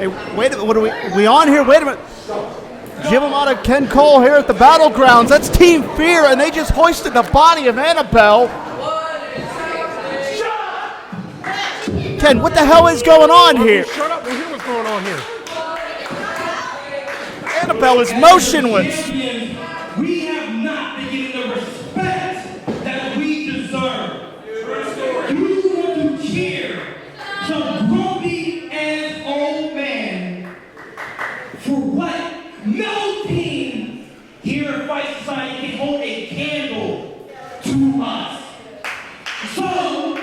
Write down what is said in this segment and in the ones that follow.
Hey, wait a minute. What are we on here? Wait a minute. Jim Amata, Ken Cole here at the Battlegrounds. That's Team Fear, and they just hoisted the body of Annabelle. Ken, what the hell is going on here? Shut up and hear what's going on here. Annabelle is motionless. We have not been given the respect that we deserve. You want to cheer some grumpy ass old man for what? No team here at Fight Society can hold a candle to us. So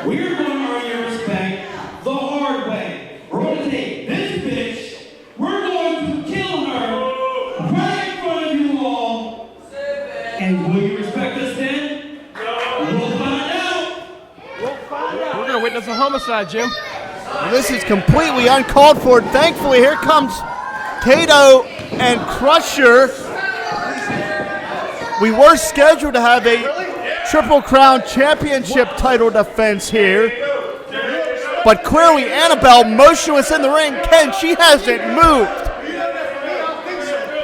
we're going to earn your respect the hard way. We're going to take this bitch. We're going to kill her right in front of you all. And will you respect us then? We'll find out. We're going to witness a homicide, Jim. Well, this is completely uncalled for. Thankfully, here comes Kato and Crusher. We were scheduled to have a Triple Crown Championship title defense here. But clearly, Annabelle motionless in the ring. Ken, she hasn't moved.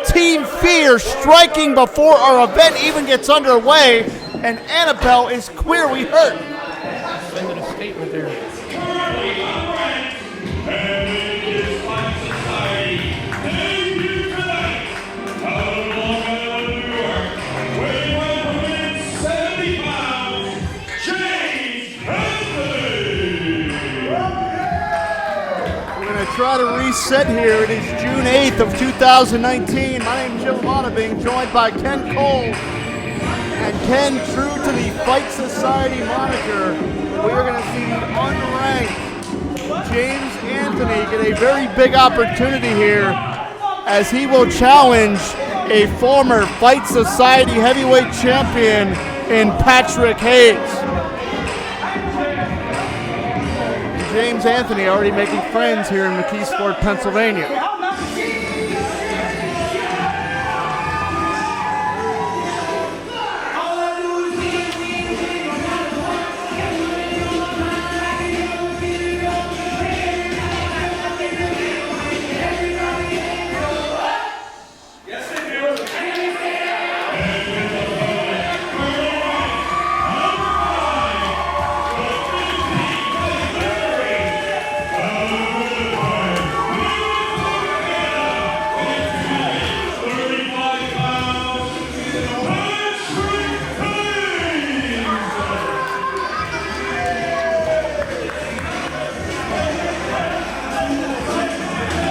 Team Fear striking before our event even gets underway, and Annabelle is clearly hurt. Sending a statement there. Try to reset here. It is June 8th of 2019. My name is Jim Amata, being joined by Ken Cole. And Ken, true to the Fight Society moniker, we are going to see the unranked James Anthony get a very big opportunity here as he will challenge a former Fight Society heavyweight champion in Patrick Hayes. James Anthony already making friends here in McKeesport, Pennsylvania.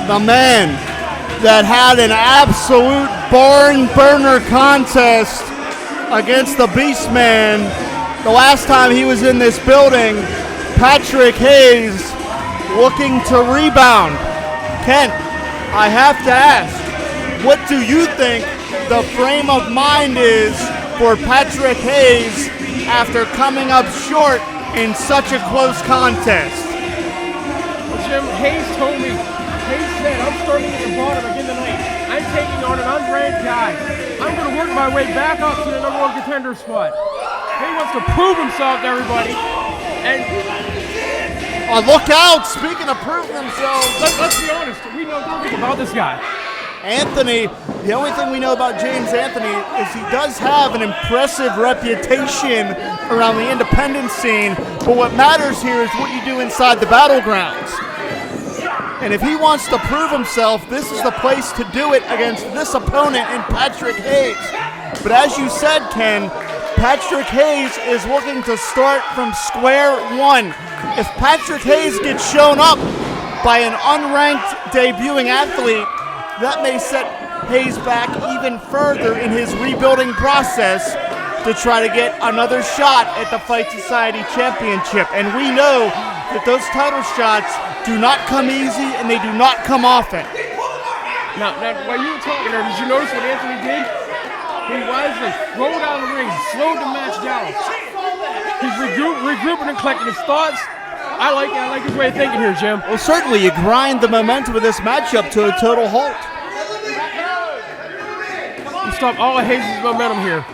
The man that had an absolute barn burner contest against the Beast Man the last time he was in this building. Patrick Hayes looking to rebound. Ken, I have to ask, what do you think the frame of mind is for Patrick Hayes after coming up short in such a close contest? Well, Jim, Hayes told me, Hayes said, I'm starting at the bottom again tonight. I'm taking on an unranked guy. I'm going to work my way back up to the number 1 contender spot. He wants to prove himself to everybody. And look out, speaking of proving themselves. let's be honest, we know nothing about this guy. Anthony, the only thing we know about James Anthony is he does have an impressive reputation around the independent scene, but what matters here is what you do inside the battlegrounds. And if he wants to prove himself, this is the place to do it against this opponent in Patrick Hayes. But as you said, Ken, Patrick Hayes is looking to start from square one. If Patrick Hayes gets shown up by an unranked debuting athlete, that may set Hayes back even further in his rebuilding process to try to get another shot at the Fight Society Championship. And we know that those title shots do not come easy and they do not come often. Now, while you were talking there, did you notice what Anthony did? He wisely rolled out of the ring, slowed the match down. He's regrouping and collecting his thoughts. I like his way of thinking here, Jim. Well, certainly you grind the momentum of this matchup to a total halt. You stop all of Hayes' momentum here.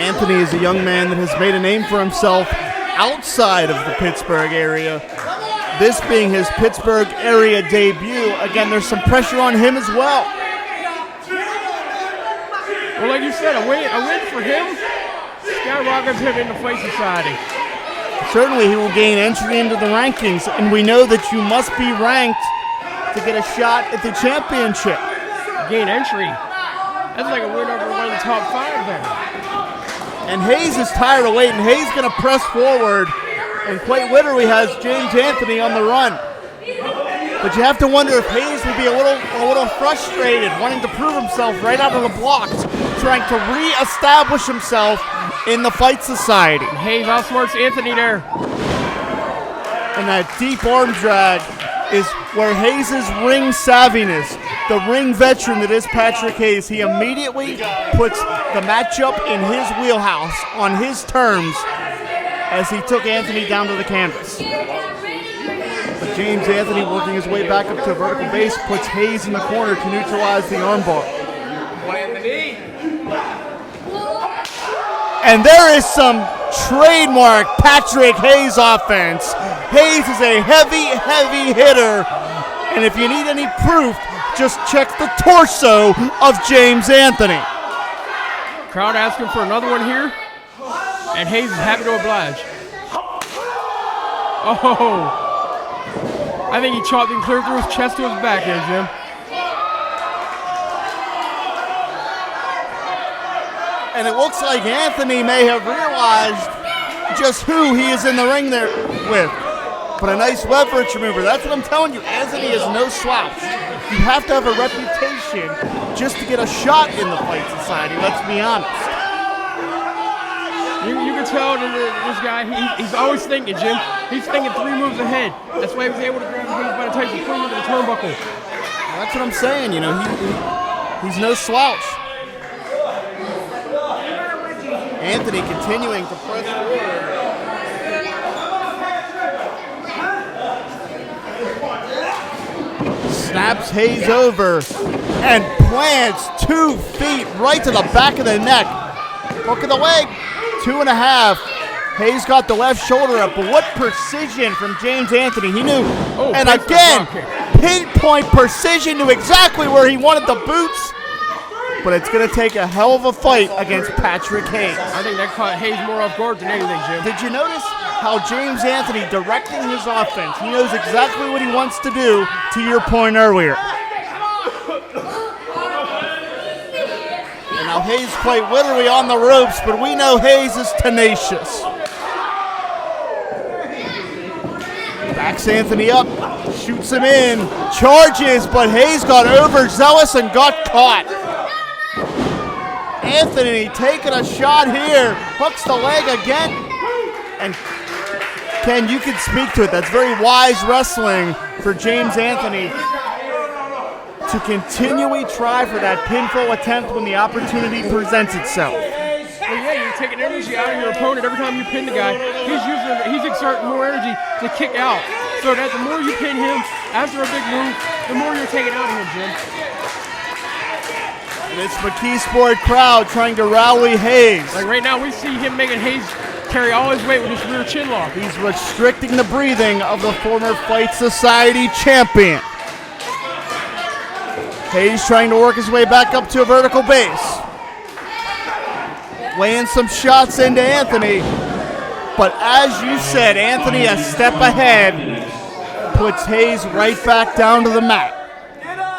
Anthony is a young man that has made a name for himself outside of the Pittsburgh area. This being his Pittsburgh area debut, again, there's some pressure on him as well. Well, like you said, a win for him skyrockets him in the Fight Society. Certainly he will gain entry into the rankings, and we know that you must be ranked to get a shot at the championship. Gain entry? That's like a win over one of the top 5 there. And Hayes is tired of waiting. Hayes going to press forward, and quite literally has James Anthony on the run. But you have to wonder if Hayes would be a little frustrated, wanting to prove himself right out of the blocks, trying to re-establish himself in the Fight Society. Hayes outsmarts Anthony there. And that deep arm drag is where Hayes' ring savviness, the ring veteran that is Patrick Hayes, he immediately puts the matchup in his wheelhouse on his terms as he took Anthony down to the canvas. But James Anthony, working his way back up to a vertical base, puts Hayes in the corner to neutralize the armbar. And there is some trademark Patrick Hayes offense. Hayes is a heavy, heavy hitter. And if you need any proof, just check the torso of James Anthony. Crowd asking for another one here. And Hayes is happy to oblige. Oh. I think he chopped him clear through his chest to his back there, Jim. And it looks like Anthony may have realized just who he is in the ring there with. But a nice leverage remover. That's what I'm telling you. Anthony is no slouch. You have to have a reputation just to get a shot in the Fight Society, let's be honest. You can tell this guy, he's always thinking, Jim. He's thinking 3 moves ahead. That's why he was able to grab Hayes by the tights and put him into the turnbuckle. That's what I'm saying, you know, he's no slouch. Anthony continuing to press forward. Snaps Hayes over and plants 2 feet right to the back of the neck. Hook of the leg, 2.5. Hayes got the left shoulder up, but what precision from James Anthony. He knew, and again, pinpoint precision, knew exactly where he wanted the boots. But it's going to take a hell of a fight against Patrick Hayes. I think that caught Hayes more off guard than anything, Jim. Did you notice how James Anthony directing his offense? He knows exactly what he wants to do, to your point earlier. And now Hayes quite literally on the ropes, but we know Hayes is tenacious. Backs Anthony up, shoots him in, charges, but Hayes got overzealous and got caught. Anthony taking a shot here, hooks the leg again, and Ken, you can speak to it. That's very wise wrestling for James Anthony to continually try for that pinfall attempt when the opportunity presents itself. Well, yeah, you're taking energy out of your opponent every time you pin the guy. He's exerting more energy to kick out. So that the more you pin him after a big move, the more you're taking out of him, Jim. And it's McKeesport crowd trying to rally Hayes. Like right now, we see him making Hayes carry all his weight with his rear chin lock. He's restricting the breathing of the former Fight Society champion. Hayes trying to work his way back up to a vertical base. Laying some shots into Anthony. But as you said, Anthony a step ahead puts Hayes right back down to the mat.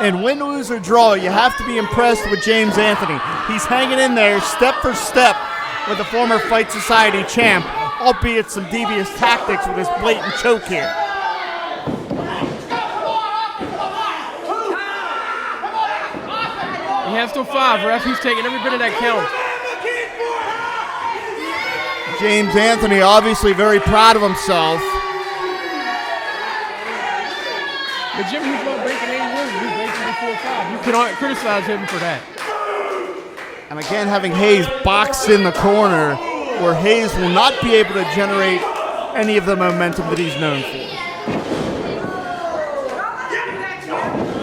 And win, lose, or draw, you have to be impressed with James Anthony. He's hanging in there step for step with the former Fight Society champ, albeit some devious tactics with his blatant choke here. He has till 5, ref. He's taking every bit of that count. James Anthony obviously very proud of himself. But Jim, he's not breaking any rules. He's breaking before 5. You cannot criticize him for that. And again, having Hayes boxed in the corner where Hayes will not be able to generate any of the momentum that he's known for.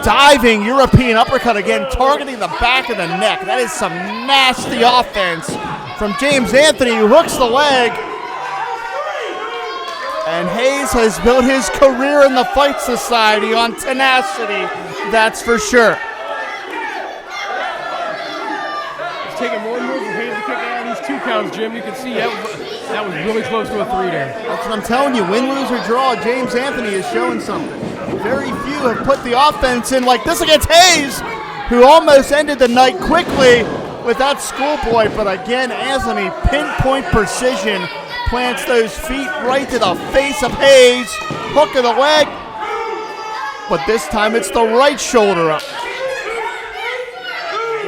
Diving European uppercut again, targeting the back of the neck. That is some nasty offense from James Anthony, who hooks the leg. And Hayes has built his career in the Fight Society on tenacity, that's for sure. It's taking more and more for Hayes to kick out these 2 counts, Jim. You can see that was really close to a 3 there. That's what I'm telling you. Win, lose, or draw, James Anthony is showing something. Very few have put the offense in like this against Hayes, who almost ended the night quickly with that schoolboy. But again, Anthony, pinpoint precision, plants those feet right to the face of Hayes. Hook of the leg. But this time it's the right shoulder up.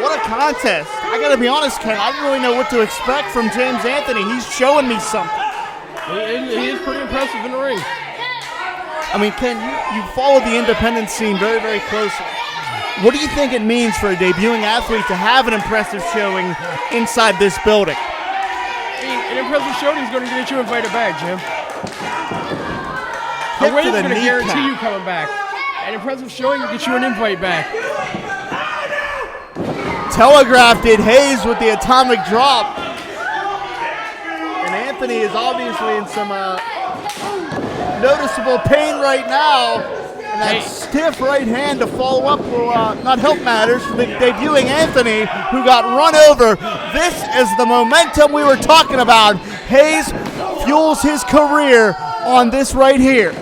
What a contest. I got to be honest, Ken, I didn't really know what to expect from James Anthony. He's showing me something. He is pretty impressive in the ring. I mean, Ken, you follow the independent scene very, very closely. What do you think it means for a debuting athlete to have an impressive showing inside this building? I mean, an impressive showing is going to get you invited back, Jim. A win's going to guarantee you coming back. An impressive showing will get you an invite back. Telegraphed it, Hayes with the atomic drop. And Anthony is obviously in some noticeable pain right now. And that stiff right hand to follow up will not help matters for the debuting Anthony, who got run over. This is the momentum we were talking about. Hayes fuels his career on this right here.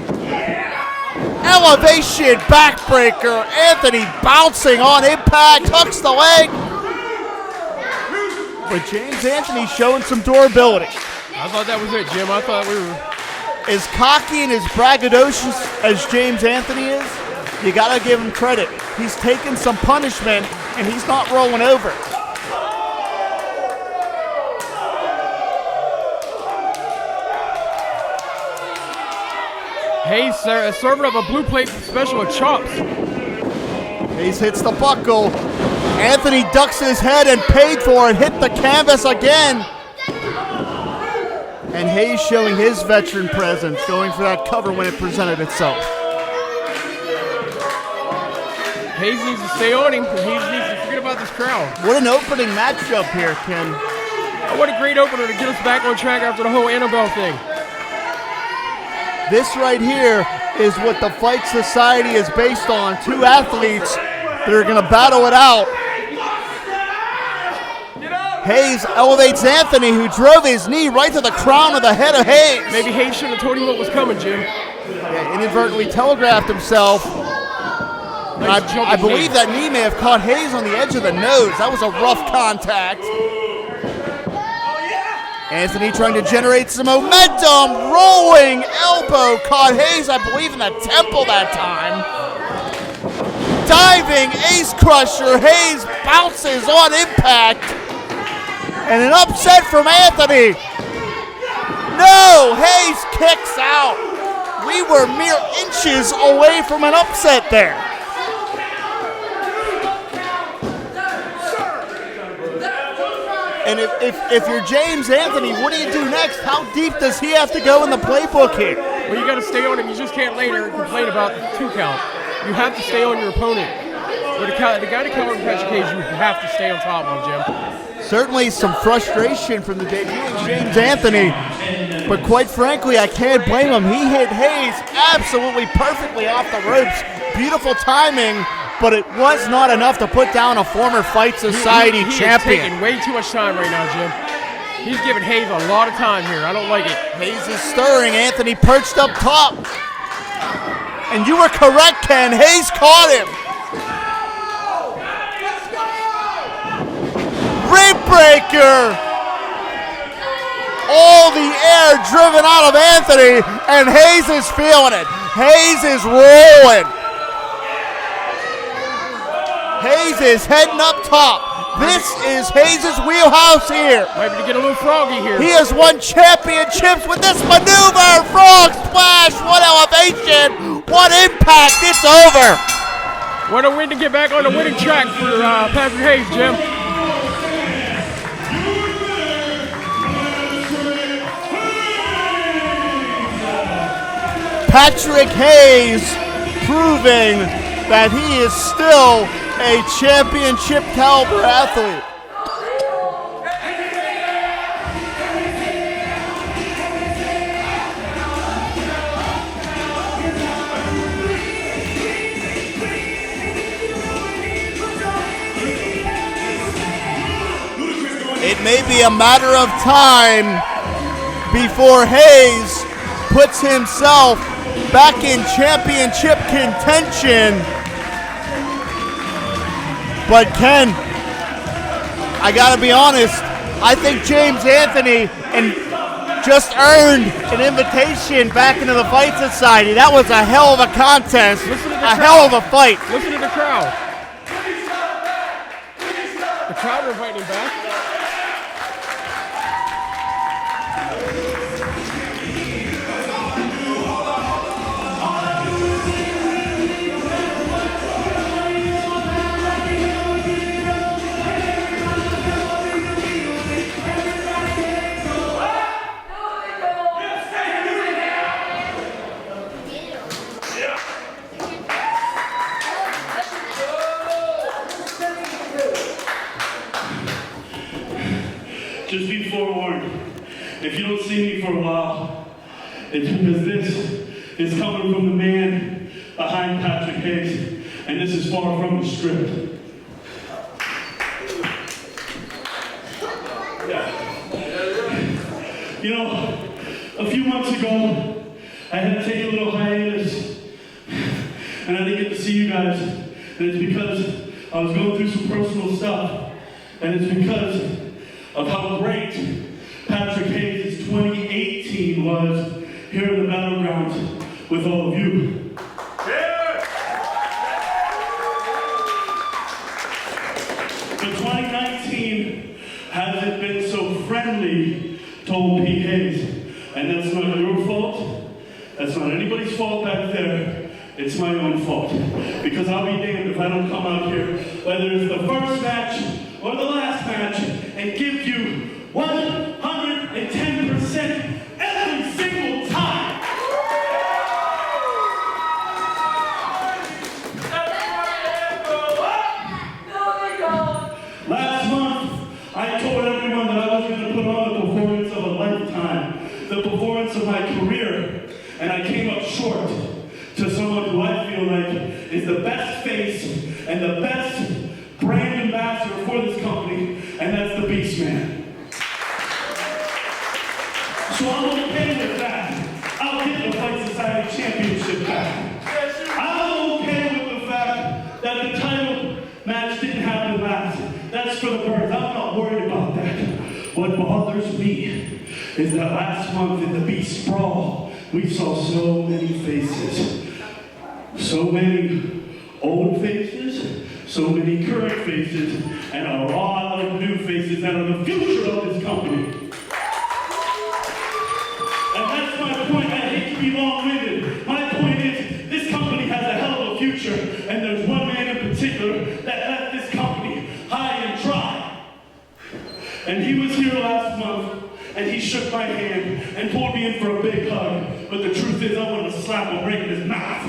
Elevation backbreaker. Anthony bouncing on impact, hooks the leg. But James Anthony showing some durability. I thought that was it, Jim. I thought we were... As cocky and as braggadocious as James Anthony is, you got to give him credit. He's taken some punishment, and he's not rolling over. Hayes serving up a blue plate special of chops. Hayes hits the buckle. Anthony ducks his head and paid for it. Hit the canvas again. And Hayes showing his veteran presence, going for that cover when it presented itself. Hayes needs to stay on him. Hayes needs to forget about this crowd. What an opening matchup here, Ken. Oh, what a great opener to get us back on track after the whole Annabelle thing. This right here is what the Fight Society is based on. 2 athletes that are going to battle it out. Hayes elevates Anthony, who drove his knee right to the crown of the head of Hayes. Maybe Hayes shouldn't have told him what was coming, Jim. Yeah, inadvertently telegraphed himself. I believe that knee may have caught Hayes on the edge of the nose. That was a rough contact. Anthony trying to generate some momentum. Rolling elbow caught Hayes, I believe, in the temple that time. Diving ace crusher. Hayes bounces on impact. And an upset from Anthony. No, Hayes kicks out. We were mere inches away from an upset there. And if you're James Anthony, what do you do next? How deep does he have to go in the playbook here? Well, you got to stay on him. You just can't lay there and complain about the 2 count. You have to stay on your opponent. With the guy to cover in Patrick Hayes, you have to stay on top of him, Jim. Certainly some frustration from the debuting James Anthony, but quite frankly, I can't blame him. He hit Hayes absolutely perfectly off the ropes. Beautiful timing, but it was not enough to put down a former Fight Society champion. He's taking way too much time right now, Jim. He's giving Hayes a lot of time here. I don't like it. Hayes is stirring. Anthony perched up top. And you were correct, Ken. Hayes caught him. Rib breaker. All the air driven out of Anthony, and Hayes is feeling it. Hayes is rolling. Hayes is heading up top. This is Hayes' wheelhouse here. Might be to get a little froggy here. He has won championships with this maneuver. Frog splash, what elevation, what impact, it's over. What a win to get back on the winning track for Patrick Hayes, Jim. Patrick Hayes proving that he is still a championship caliber athlete. may be a matter of time before Hayes puts himself back in championship contention. But Ken, I gotta be honest, I think James Anthony just earned an invitation back into the Fight Society. That was a hell of a contest, a hell of a fight. Listen to the crowd. The crowd are inviting him back. Just be forewarned, if you don't see me for a while, it's because this is coming from the man behind Patrick Hayes, and this is far from the script. Yeah. You know, a few months ago, I had to take a little hiatus, and I didn't get to see you guys, and it's because I was going through some personal stuff, and it's because of how great Patrick Hayes' 2018 was here in the Battlegrounds with all of you. Yeah. But 2019 hasn't been so friendly to old Pete Hayes, and that's not your fault. That's not anybody's fault back there. It's my own fault. Because I'll be damned if I don't come out here, whether it's the first match or the last match, and give you 110% every single time. Last month, I told everyone that I was going to put on the performance of a lifetime, the performance of my career, and I came up short to someone who I feel like is the best face and the best brand ambassador for this company, and that's the Beast Man. So I'm okay with that. I'll get the Fight Society Championship back. I'm okay with the fact that the title match didn't happen last. That's for the birds. I'm not worried about that. What bothers me is that last month in the Beast Sprawl, we saw so many faces. So many old faces, so many current faces, and a lot of new faces that are the future of this company. And that's my point. I hate to be long-winded. My point is, this company has a hell of a future, and there's one man in particular that left this company high and dry. And he was here last month, and he shook my hand and pulled me in for a big hug. But the truth is, I wanted to slap him right in his mouth.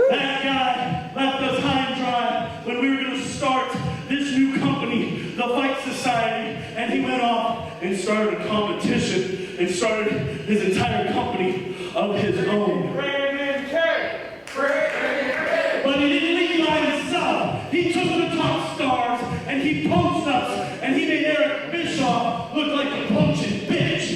That guy left us high and dry when we were going to start this new company, the Fight Society, and he went off and started a competition and started his entire company of his own. But he didn't leave by himself. He took the top stars and he poached us, and he made Eric Bischoff look like a poaching bitch.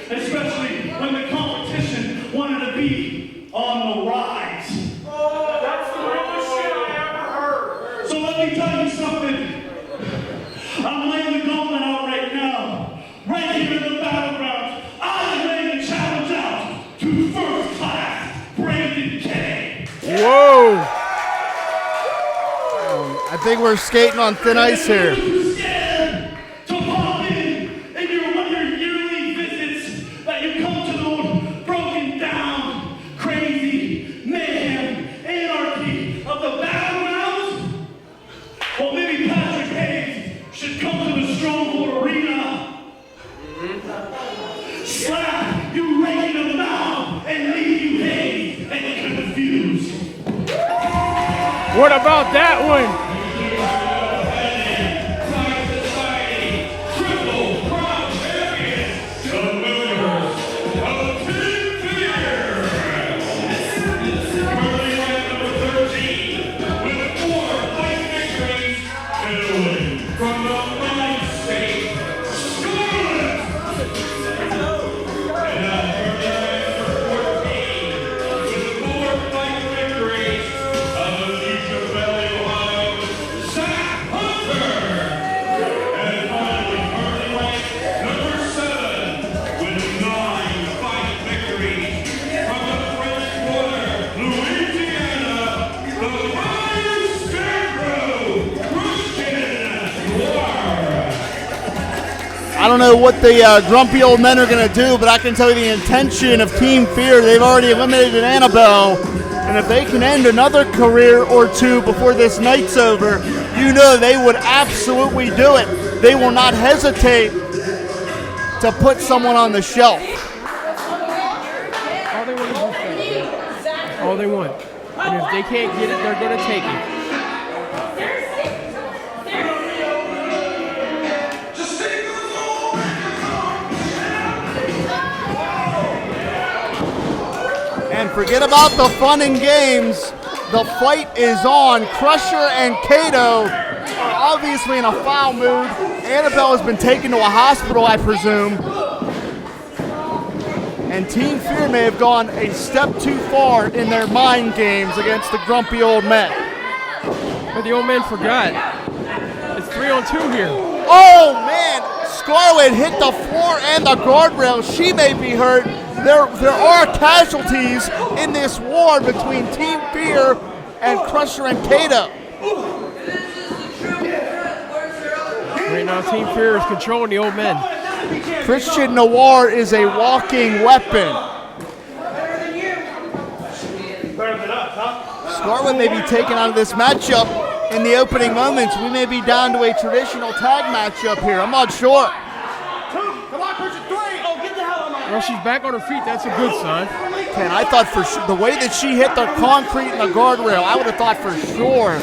Especially when the competition wanted to be on the rise. Oh, that's the realest shit I ever heard. So let me tell you something. I'm laying the gauntlet out right now. Right here in the Battlegrounds, I'm laying the challenge out to first class Brandon K. Whoa! I think we're skating on thin ice here. Slap you right in the mouth What about that one? I don't know what the grumpy old men are going to do, but I can tell you the intention of Team Fear. They've already eliminated Annabelle, and if they can end another career or two before this night's over, you know they would absolutely do it. They will not hesitate to put someone on the shelf. All they want is respect. That's all they want. And if they can't get it, they're going to take it. And forget about the fun and games. The fight is on. Crusher and Kato are obviously in a foul mood. Annabelle has been taken to a hospital, I presume. And Team Fear may have gone a step too far in their mind games against the grumpy old men. But the old man forgot. It's 3-on-2 here. Oh, man. Scarlett hit the floor and the guardrail. She may be hurt. There are casualties in this war between Team Fear and Crusher and Kato. Right now, Team Fear is controlling the old men. Christian Noir is a walking weapon. Scarlett may be taken out of this matchup in the opening moments. We may be down to a traditional tag matchup here. I'm not sure. Well, she's back on her feet. That's a good sign. Ken, I thought for sure, the way that she hit the concrete and the guardrail, I would have thought for sure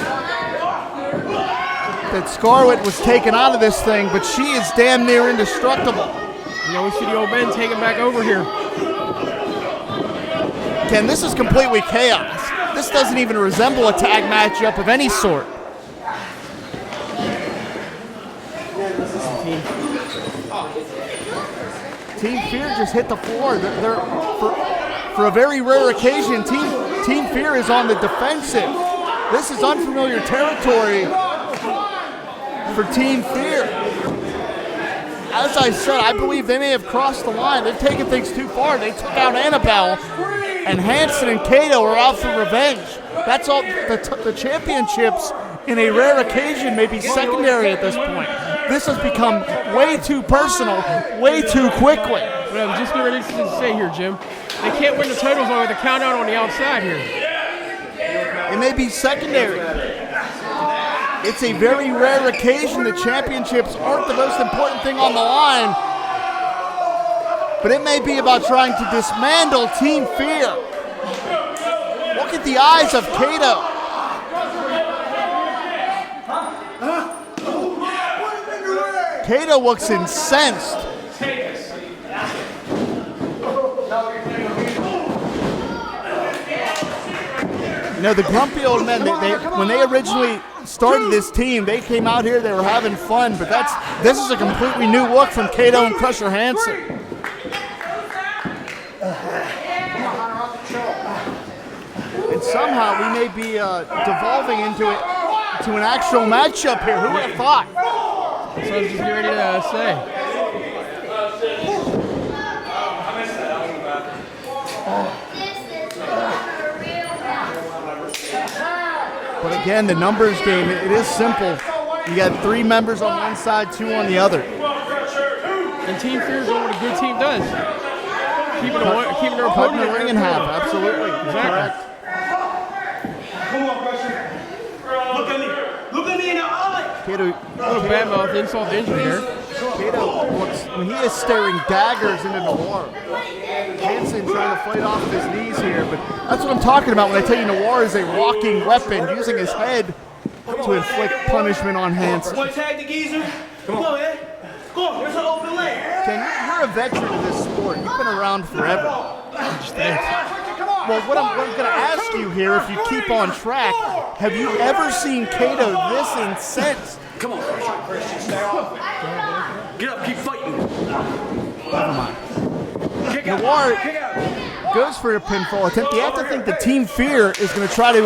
that Scarlett was taken out of this thing, but she is damn near indestructible. You know, we see the old men taking back over here. Ken, this is completely chaos. This doesn't even resemble a tag matchup of any sort. Team Fear just hit the floor. For a very rare occasion, Team Fear is on the defensive. This is unfamiliar territory for Team Fear. As I said, I believe they may have crossed the line. They've taken things too far. They took out Annabelle, and Hansen and Kato are out for revenge. That's all. The championships, in a rare occasion, may be secondary at this point. This has become way too personal, way too quickly. Well, I'm just getting ready to say here, Jim. They can't win the titles with a count out on the outside here. It may be secondary. It's a very rare occasion. The championships aren't the most important thing on the line. But it may be about trying to dismantle Team Fear. Look at the eyes of Kato. Kato looks incensed. You know, the grumpy old men, when they originally started this team, they came out here, they were having fun, but this is a completely new look from Kato and Crusher Hansen. And somehow we may be devolving into an actual matchup here. Who would have thought? That's what I was just getting ready to say. But again, the numbers game, it is simple. You got 3 members on one side, 2 on the other. And Team Fear is what a good team does. Keeping their opponent in the ring in half, absolutely. Exactly. Correct. Come on, Crusher. Look at me. Look at me in the eye. Kato, A little bad mouth, insult to injury here. Kato looks, he is staring daggers into Noir. Hansen Hansen trying to fight off his knees here, but that's what I'm talking about when I tell you Noir is a walking weapon, using his head to inflict punishment on Hansen. Want to tag the geezer? Come on, man. Go on, there's an open leg. Ken, you're a veteran of this sport. You've been around forever. Well, what I'm going to ask you here, if you keep on track, have you ever seen Kato this incensed? Come on, Christian. Get up, keep fighting. Never mind. Noir goes for a pinfall attempt. You have to think the Team Fear is going to try to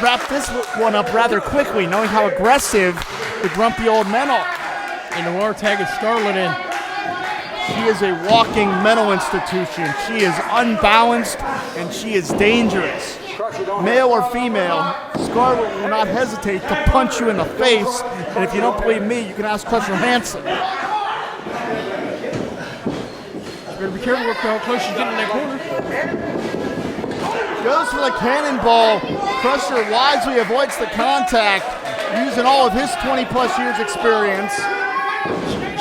wrap this one up rather quickly, knowing how aggressive the grumpy old men are. And Noir tagging Scarlett in. She is a walking mental institution. She is unbalanced and she is dangerous. Male or female, Scarlett will not hesitate to punch you in the face. And if you don't believe me, you can ask Crusher Hansen. Better be careful how close she's getting in that corner. Goes for the cannonball. Crusher wisely avoids the contact, using all of his 20-plus years experience.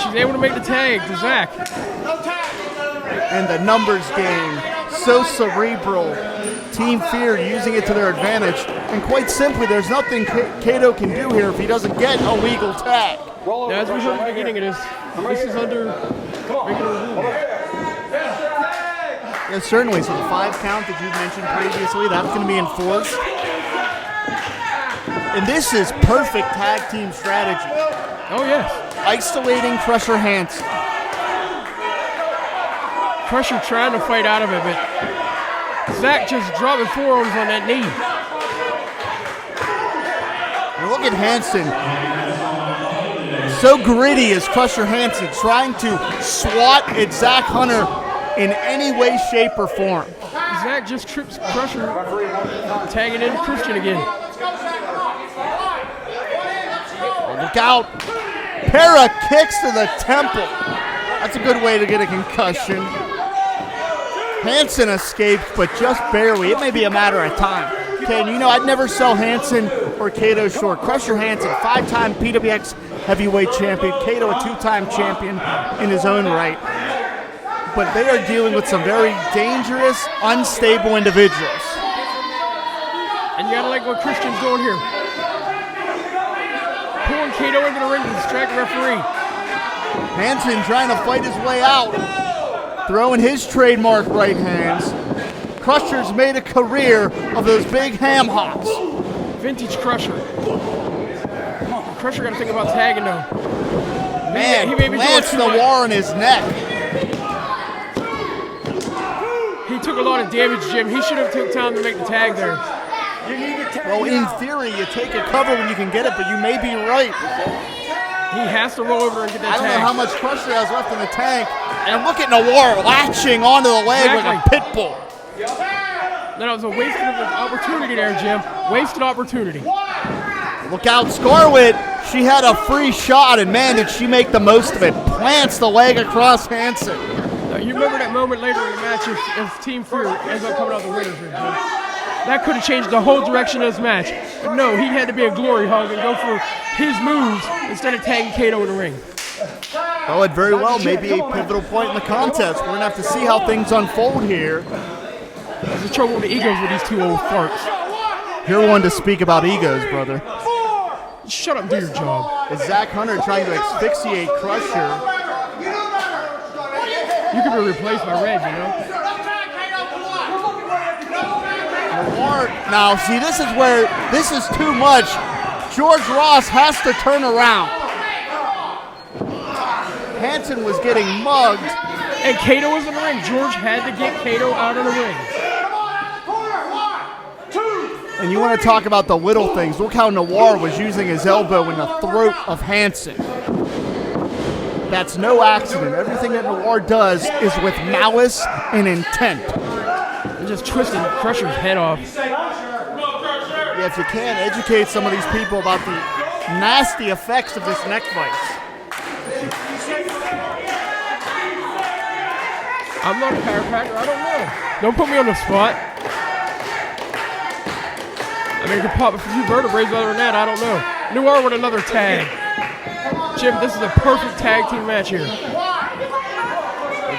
She's able to make the tag to Zach. And the numbers game, so cerebral. Team Fear using it to their advantage. And quite simply, there's nothing Kato can do here if he doesn't get a legal tag. Now, as we heard at the beginning of this is under regular rule. Yeah, certainly. So the 5 count that you mentioned previously, that's going to be enforced. And this is perfect tag team strategy. Oh, yes. Isolating Crusher Hansen. Crusher trying to fight out of it, but Zach just dropping forearms on that knee. And look at Hansen. So gritty is Crusher Hansen, trying to swat at Zach Hunter in any way, shape, or form. Zach just trips Crusher, tagging in Christian again. Look out. Para kicks to the temple. That's a good way to get a concussion. Hansen escaped, but just barely. It may be a matter of time. Okay, and I'd never sell Hansen or Kato short. Crusher Hansen, 5-time PWX heavyweight champion. Kato, a 2-time champion in his own right. But they are dealing with some very dangerous, unstable individuals. And you gotta like what Christian's doing here. Pulling Kato into the ring to distract the referee. Hansen trying to fight his way out. Throwing his trademark right hands. Crusher's made a career of those big ham hocks. Vintage Crusher. Crusher got to think about tagging though. Man, he may be plants doing too Noir on his neck. He took a lot of damage, Jim. He should have took time to make the tag there. Well, in theory, you take a cover when you can get it, but you may be right. He has to roll over and get that I don't tag. know how much Crusher has left in the tank. And look at Noir latching onto the leg like a pit bull. That was a wasted opportunity there, Jim. Wasted opportunity. Look out, Scarlett. She had a free shot, and man, did she make the most of it. Plants the leg across Hansen. Now, you remember that moment later in the match if Team Fear ends up coming out the winners here, Jim. That could have changed the whole direction of this match. But no, he had to be a glory hug and go for his moves instead of tagging Kato in the ring. Well, it very well may be a pivotal point in the contest. We're going to have to see how things unfold here. There's a trouble with the egos with these two old farts. You're one to speak about egos, brother. Shut up and do your job. Is Zach Hunter trying to asphyxiate Crusher? You could be replaced by Red, Now, see, this is where this is too much. George Ross has to turn around. Hansen was getting mugged. And Kato was in the ring. George had to get Kato out of the ring. And you want to talk about the little things. Look how Noir was using his elbow in the throat of Hansen. That's no accident. Everything that Noir does is with malice and intent. And just twisting Crusher's head off. Yeah, if you can't educate some of these people about the nasty effects of this neck vice. I'm not a chiropractor. I don't know. Don't put me on the spot. I mean, it could pop a few vertebrae. Other than that, I don't know. Noir with another tag. Jim, this is a perfect tag team match here. They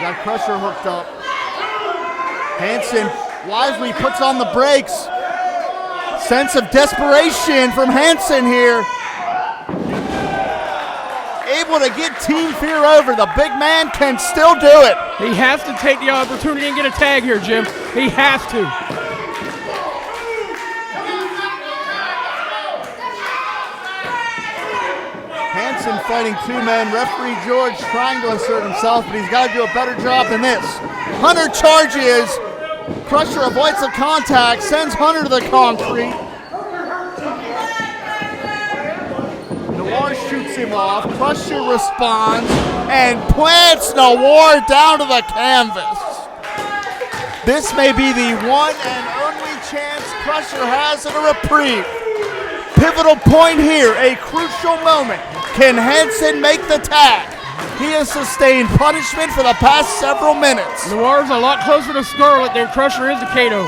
got Crusher hooked up. Hansen wisely puts on the brakes. Sense of desperation from Hansen here. Able to get Team Fear over. The big man can still do it. He has to take the opportunity and get a tag here, Jim. He has to. Hansen fighting two men. Referee George trying to assert himself, but he's got to do a better job than this. Hunter charges. Crusher avoids the contact, sends Hunter to the concrete. Noir shoots him off. Crusher responds and plants Noir down to the canvas. This may be the one and only chance Crusher has at a reprieve. Pivotal point here, a crucial moment. Can Hansen make the tag? He has sustained punishment for the past several minutes. Noir's a lot closer to Scarlett than Crusher is to Kato.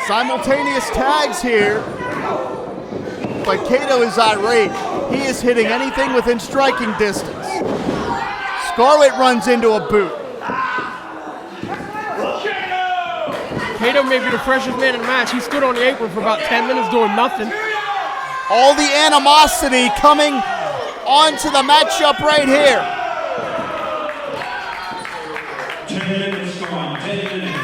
Simultaneous tags here, but Kato is irate. He is hitting anything within striking distance. Scarlett runs into a boot. Kato may be the freshest man in the match. He stood on the apron for about 10 minutes doing nothing. All the animosity coming onto the matchup right here. 10 minutes gone, 10 minutes.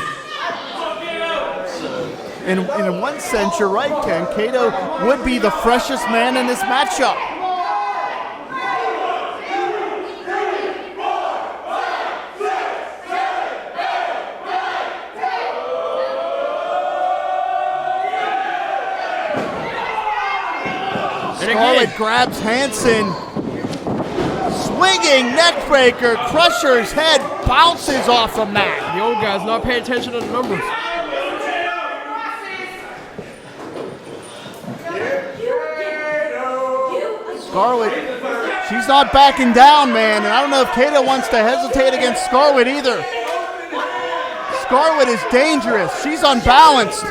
In one sense, you're right, Ken. Kato would be the freshest man in this matchup. Scarlett grabs Hansen. Swinging neckbreaker. Crusher's head bounces off the mat. The old guy's not paying attention to the numbers. Scarlett, she's not backing down, man. And I don't know if Kato wants to hesitate against Scarlett either. Scarlett is dangerous. She's unbalanced.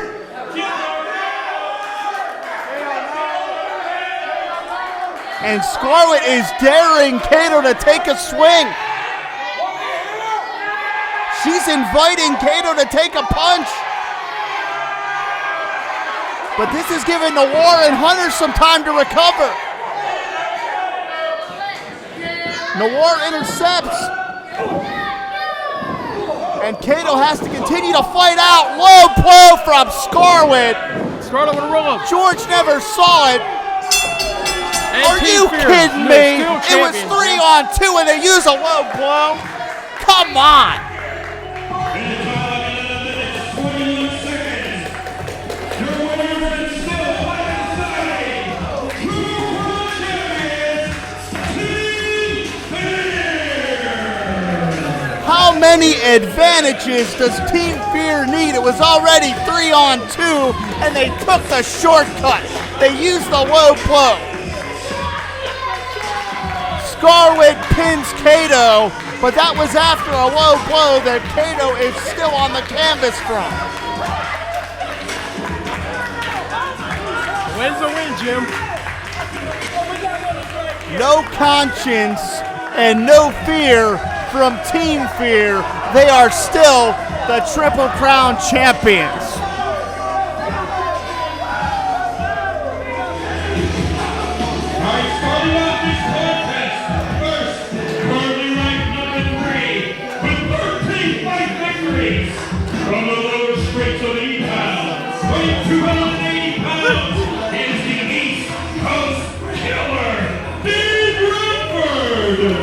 And Scarlett is daring Kato to take a swing. She's inviting Kato to take a punch. But this is giving Noir and Hunter some time to recover. Noir intercepts. And Kato has to continue to fight out. Low blow from Scarlett. Scarlett with a roll up. George never saw it. And Are you kidding me? It was 3-on-2 and they use a low blow? Come on. How many advantages does Team Fear need? It was already 3-on-2 and they took the shortcut. They used the low blow. Scarlett pins Kato, but that was after a low blow that Kato is still on the canvas from. When's the win, Jim? No conscience and no fear from Team Fear. They are still the Triple Crown champions. From the lower straight to the E-Pound, weighing 280 pounds, is the East Coast Killer, Radford.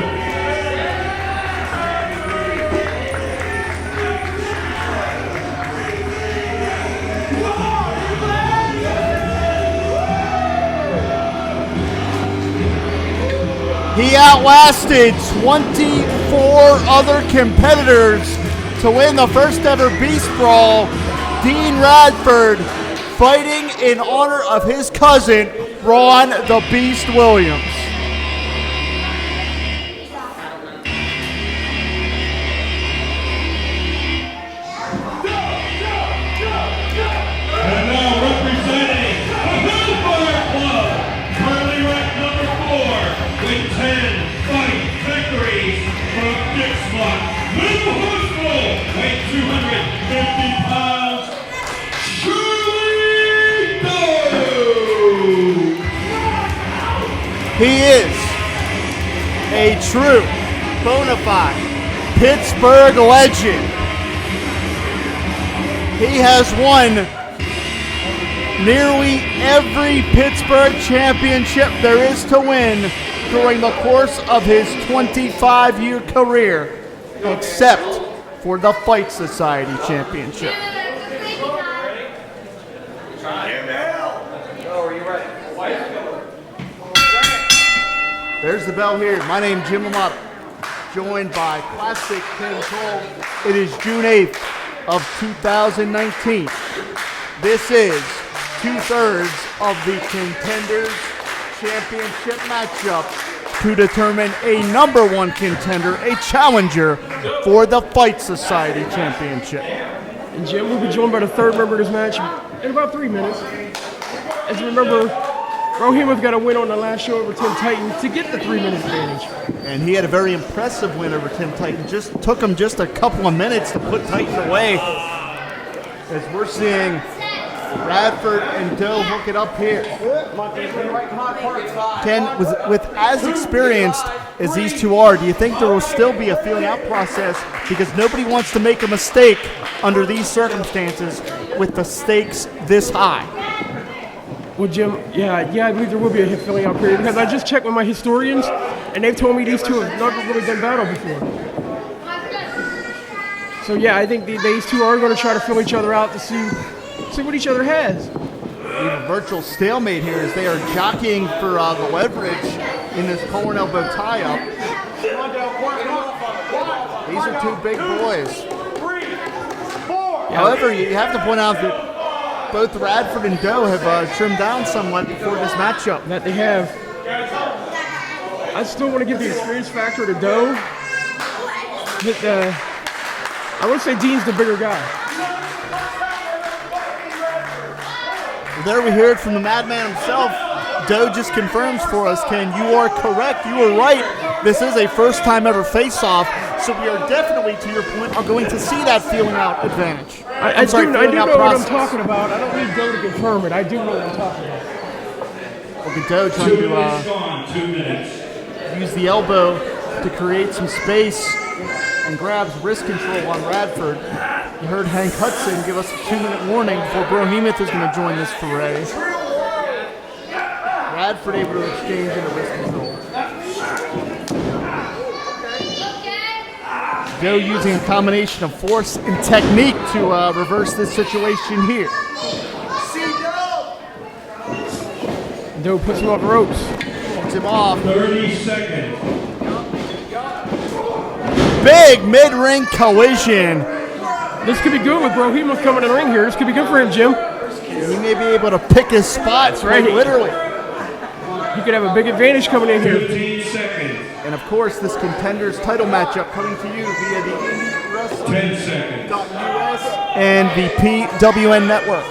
He outlasted 24 other competitors to win the first ever Beast Brawl. Dean Radford fighting in honor of his cousin, Ron the Beast Williams. And now representing the Hellfire Club, currently ranked number 4 with 10 fight victories from Dixie. He is a true, bona fide Pittsburgh legend. He has won nearly every Pittsburgh championship there is to win during the course of his 25-year career, except for the Fight Society Championship. There's the bell here. My name's Jim Lamott, joined by Classic Ken Cole. It is June 8th of 2019. This is 2/3 of the Contenders Championship matchup to determine a number one contender, a challenger for the Fight Society Championship. And Jim will be joined by the third member of this match in about 3 minutes. As you remember, Brohemoth got a win on the last show over Tim Titan to get the 3-minute advantage. And he had a very impressive win over Tim Titan. Just took him just a couple of minutes to put Titan away. As we're seeing Radford and Doe hook it up here. Ken, with as experienced as these two are, do you think there will still be a feeling out process? Because nobody wants to make a mistake under these circumstances with the stakes this high. Well, Jim, yeah, I believe there will be a filling out period because I just checked with my historians, and they've told me these two have never really done battle before. So yeah, I think these two are going to try to fill each other out to see what each other has. We have a virtual stalemate here as they are jockeying for the leverage in this collar and elbow tie-up. These are two big boys. However, you have to point out that both Radford and Doe have trimmed down somewhat before this matchup. That they have. I still want to give the experience factor to Doe. But I would say Dean's the bigger guy. There we hear it from the madman himself. Doe just confirms for us, Ken, you are correct. You were right. This is a first-time ever face-off, so we are definitely, to your point, are going to see that feeling out advantage. I do know what I'm talking about. I don't need Doe to confirm it. I do know what I'm talking about. Look at Doe trying to use the elbow to create some space and grabs wrist control on Radford. You heard Hank Hudson give us a 2-minute warning before Brohemoth is going to join this foray. Radford able to exchange into wrist control. Doe using a combination of force and technique to reverse this situation here. Doe puts him off the ropes. Puts him off. 30 seconds. Big mid-ring collision. This could be good with Brohemoth coming in the ring here. This could be good for him, Jim. He may be able to pick his spots, right? Literally. He could have a big advantage coming in here. 15 seconds. And of course, this Contenders title matchup coming to you via the IndyWrestling.us and the PWN Network.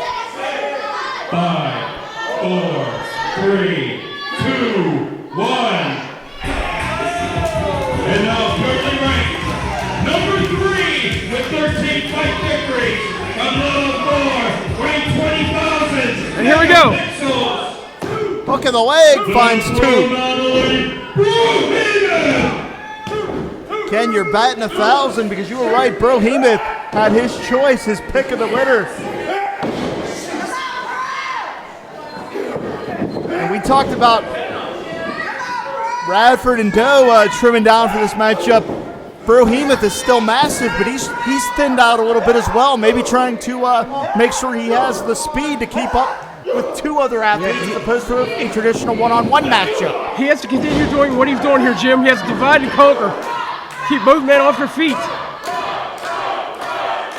5, 4, 3, 2, 1. And now currently ranked number 3 with 13 fight victories. A little more, ranked 20,000. And here we go. Hook of the leg finds 2. Ken, you're batting 1,000 because you were right. Brohemoth had his choice, his pick of the litter. And we talked about Radford and Doe trimming down for this matchup. Brohemoth is still massive, but he's thinned out a little bit as well. Maybe trying to make sure he has the speed to keep up with 2 other athletes as opposed to a traditional one-on-one matchup. He has to continue doing what he's doing here, Jim. He has to divide and conquer. Keep both men off their feet.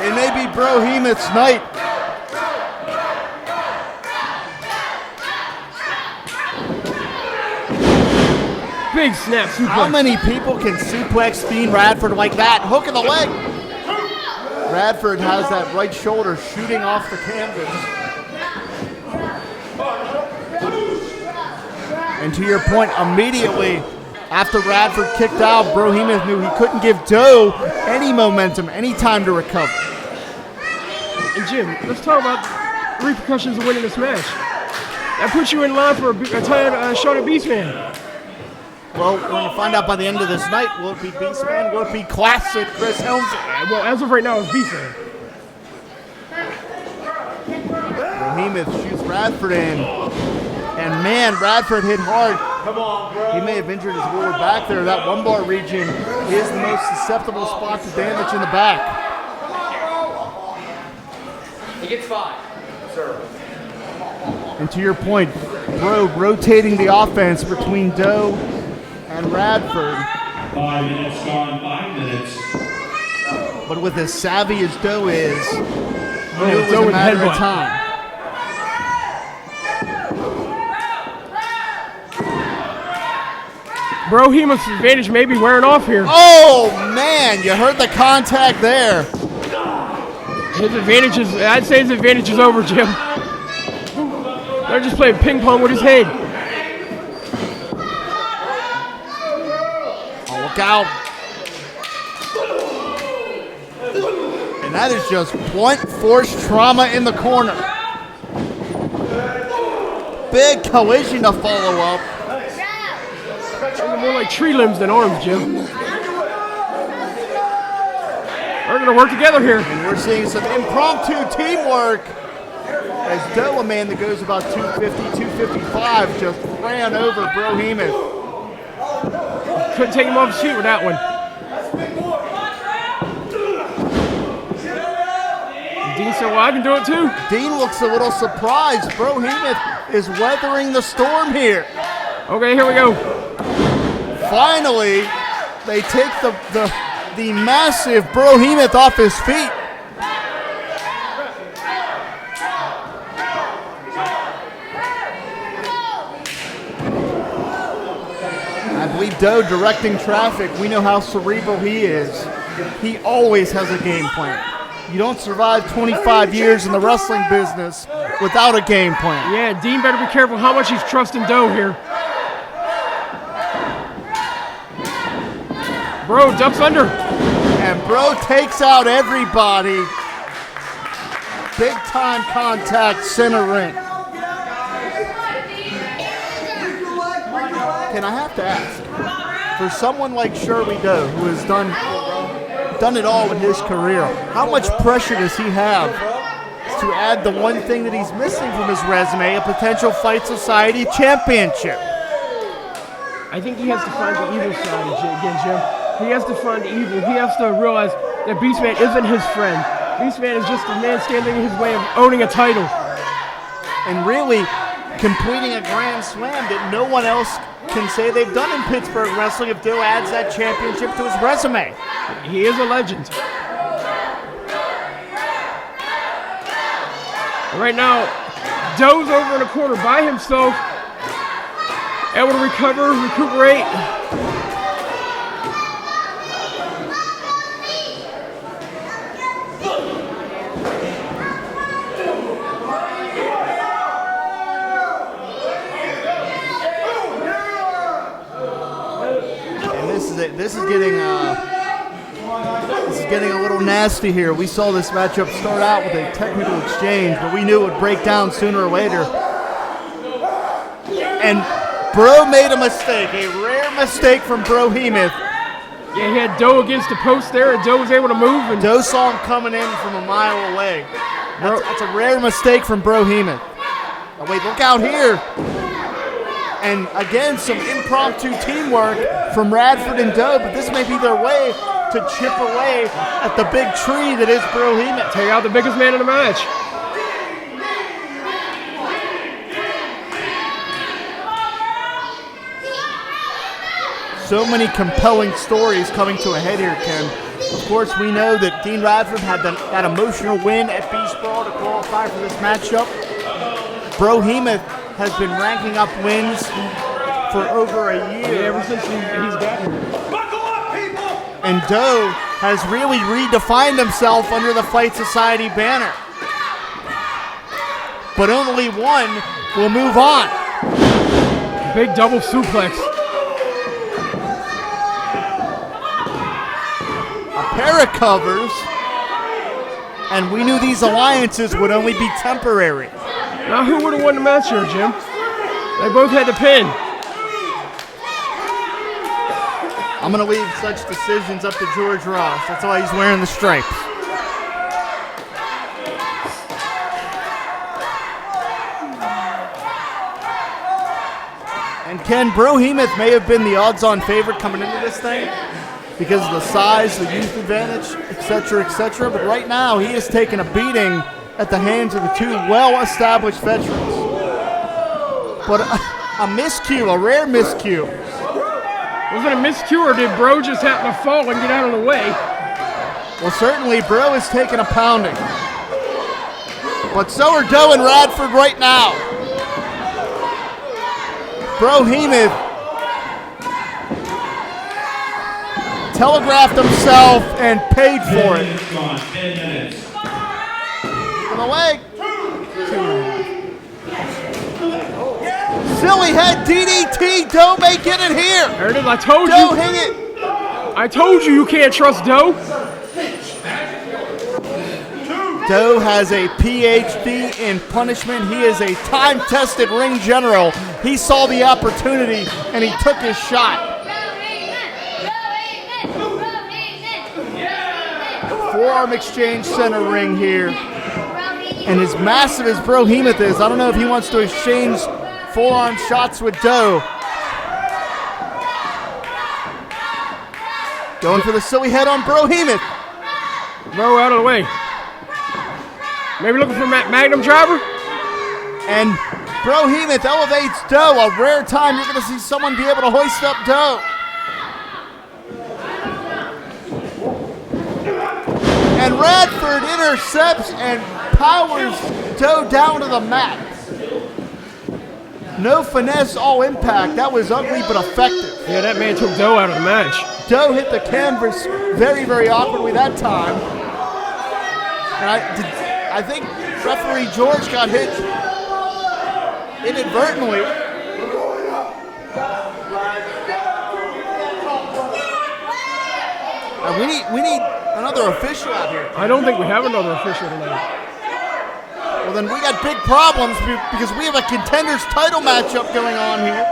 It may be Brohemoth's night. Big snap suplex. How many people can suplex Fiend Radford like that? Hook of the leg. Radford has that right shoulder shooting off the canvas. And to your point, immediately after Radford kicked out, Brohemoth knew he couldn't give Doe any momentum, any time to recover. And Jim, let's talk about the repercussions of winning this match. That puts you in line for a shot at Beastman. Well, we're going to find out by the end of this night. Will it be Beastman? Will it be Classic Chris Hansen? Well, as of right now, it's Beastman. Brohemoth shoots Radford in. And man, Radford hit hard. Come on, bro. He may have injured his lower back there. That lumbar region is the most susceptible spot to damage in the back. He gets 5. Sir. And to your point, Bro rotating the offense between Doe and Radford. 5 minutes gone, 5 minutes. But with as savvy as Doe is, he knew it was Doe a matter of headbutt. time. Brohemoth's advantage may be wearing off here. Oh man, you heard the contact there. His advantage is, I'd say his advantage is over, Jim. They're just playing ping pong with his head. Oh, look out. And that is just blunt force trauma in the corner. Big collision to follow up. They're more like tree limbs than arms, Jim. They're going to work together here. And we're seeing some impromptu teamwork as Doe, a man that goes about 250, 255, just ran over Brohemoth. Couldn't take him off his feet with that one. Dean said, well, I can do it too. Dean looks a little surprised. Brohemoth is weathering the storm here. Okay, here we go. Finally, they take the massive Brohemoth off his feet. I believe Doe directing traffic. We know how cerebral he is. He always has a game plan. You don't survive 25 years in the wrestling business without a game plan. Yeah, Dean better be careful how much he's trusting Doe here. Bro ducks under. And Bro takes out everybody. Big time contact, center ring. Can I have to ask, for someone like Shirley Doe, who has done it all in his career, how much pressure does he have to add the one thing that he's missing from his resume, a potential Fight Society championship? I think he has to find the evil side again, Jim. He has to find the evil. He has to realize that Beastman isn't his friend. Beastman is just a man standing in his way of owning a title. And really completing a grand slam that no one else can say they've done in Pittsburgh wrestling if Doe adds that championship to his resume. He is a legend. Right now, Doe's over in a corner by himself, able to recover, recuperate. This is getting a little nasty here. We saw this matchup start out with a technical exchange, but we knew it would break down sooner or later. And Bro made a mistake, a rare mistake from Brohemoth. Yeah, he had Doe against the post there, and Doe was able to move. And Doe saw him coming in from a mile away. That's a rare mistake from Brohemoth. Oh, wait, look out here. And again, some impromptu teamwork from Radford and Doe, but this may be their way to chip away at the big tree that is Brohemoth. take out the biggest man in the match. So many compelling stories coming to a head here, Ken. Of course, we know that Dean Radford had that emotional win at Beast Brawl to qualify for this matchup. Brohemoth has been ranking up wins for over a year. Yeah, ever since he's gotten here. Buckle up, people! And Doe has really redefined himself under the Fight Society banner. But only one will move on. Big double suplex. A pair of covers, and we knew these alliances would only be temporary. Now, who would have won the match here, Jim? They both had the pin. I'm going to leave such decisions up to George Ross. That's why he's wearing the stripes. And Ken, Brohemoth may have been the odds-on favorite coming into this thing because of the size, the youth advantage, etc., but right now he is taking a beating at the hands of the two well-established veterans. But a miscue, a rare miscue. Was it a miscue, or did Bro just happen to fall and get out of the way? Well, certainly Bro is taking a pounding. But so are Doe and Radford right now. Brohemoth telegraphed himself and paid for it. 10 minutes. On the leg. Silly head DDT. Doe may get it here. There it is. I told Doe you. hang it. I told you can't trust Doe. Doe has a PhD in punishment. He is a time-tested ring general. He saw the opportunity and he took his shot. Forearm exchange center ring here. And as massive as Brohemoth is, I don't know if he wants to exchange forearm shots with Doe. Going for the silly head on Brohemoth. Bro, out of the way. Maybe looking for Magnum driver? And Brohemoth elevates Doe. A rare time you're going to see someone be able to hoist up Doe. And Radford intercepts and powers Doe down to the mat. No finesse, all impact. That was ugly but effective. Yeah, that man took Doe out of the match. Doe hit the canvas very, very awkwardly that time. And I think referee George got hit inadvertently. We need another official out here. I don't think we have another official tonight. Well, then we got big problems because we have a Contenders title matchup going on here.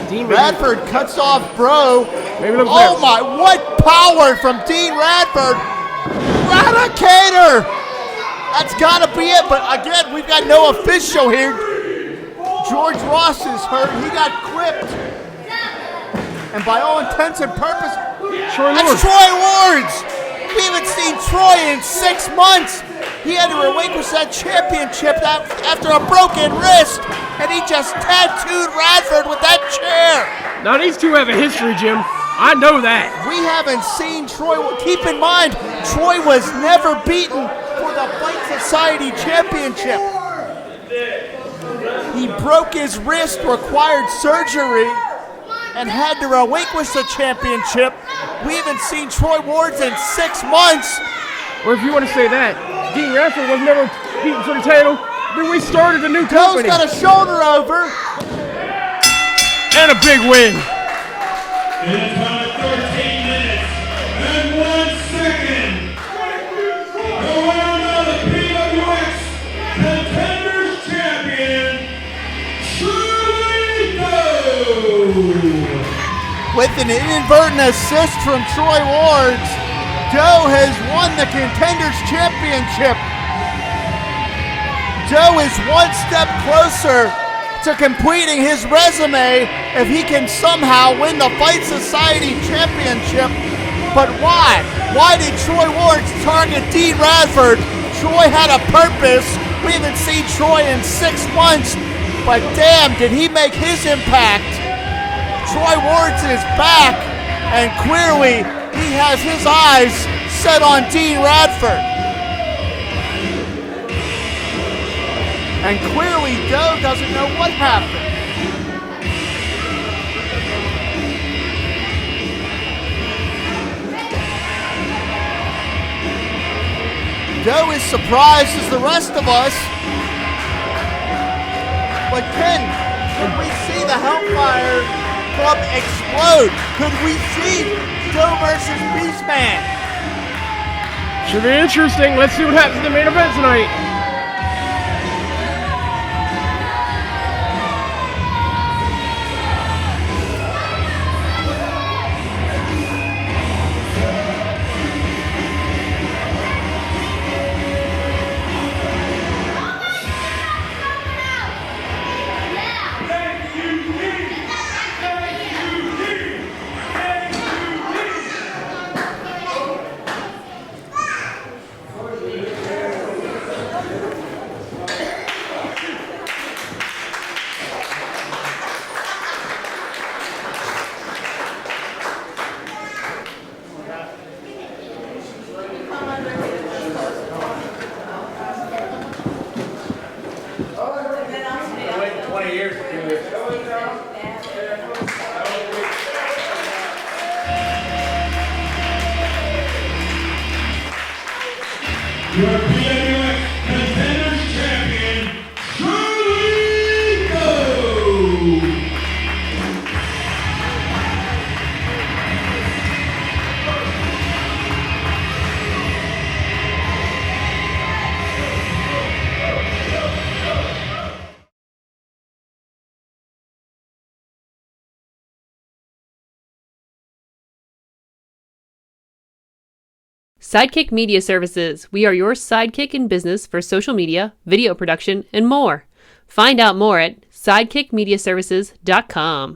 Dean Radford cuts off Bro. Maybe look Oh there. my, what power from Dean Radford. Radicator. That's got to be it, but again, we've got no official here. George Ross is hurt. He got clipped. And by all intents and purposes, that's Troy Ward's. We haven't seen Troy in 6 months. He had to relinquish that championship after a broken wrist, and he just tattooed Radford with that chair. Now these two have a history, Jim. I know that. We haven't seen Troy. Keep in mind, Troy was never beaten for the Fight Society Championship. He broke his wrist, required surgery, and had to relinquish the championship. We haven't seen Troy Ward's in 6 months. Or if you want to say that, Dean Radford was never beaten for the title. Then we started a new Doe's company. got a shoulder over. And a big win. It is on 13 minutes and 1 second. The winner of the PWX Contenders Champion, Shirley Doe. With an inadvertent assist from Troy Ward, Doe has won the Contenders Championship. Doe is one step closer to completing his resume if he can somehow win the Fight Society Championship. But why? Why did Troy Ward target Dean Radford? Troy had a purpose. We haven't seen Troy in 6 months, but damn, did he make his impact. Troy Ward's is back, and clearly he has his eyes set on Dean Radford. And clearly Doe doesn't know what happened. Doe is surprised as the rest of us. But Ken, could we see the Hellfire Club explode? Could we see Doe versus Beastman? Should be interesting. Let's see what happens in the main event tonight. your PWX Contenders Champion, Shirley. Sidekick Media Services. We are your sidekick in business for social media, video production, and more. Find out more at sidekickmediaservices.com.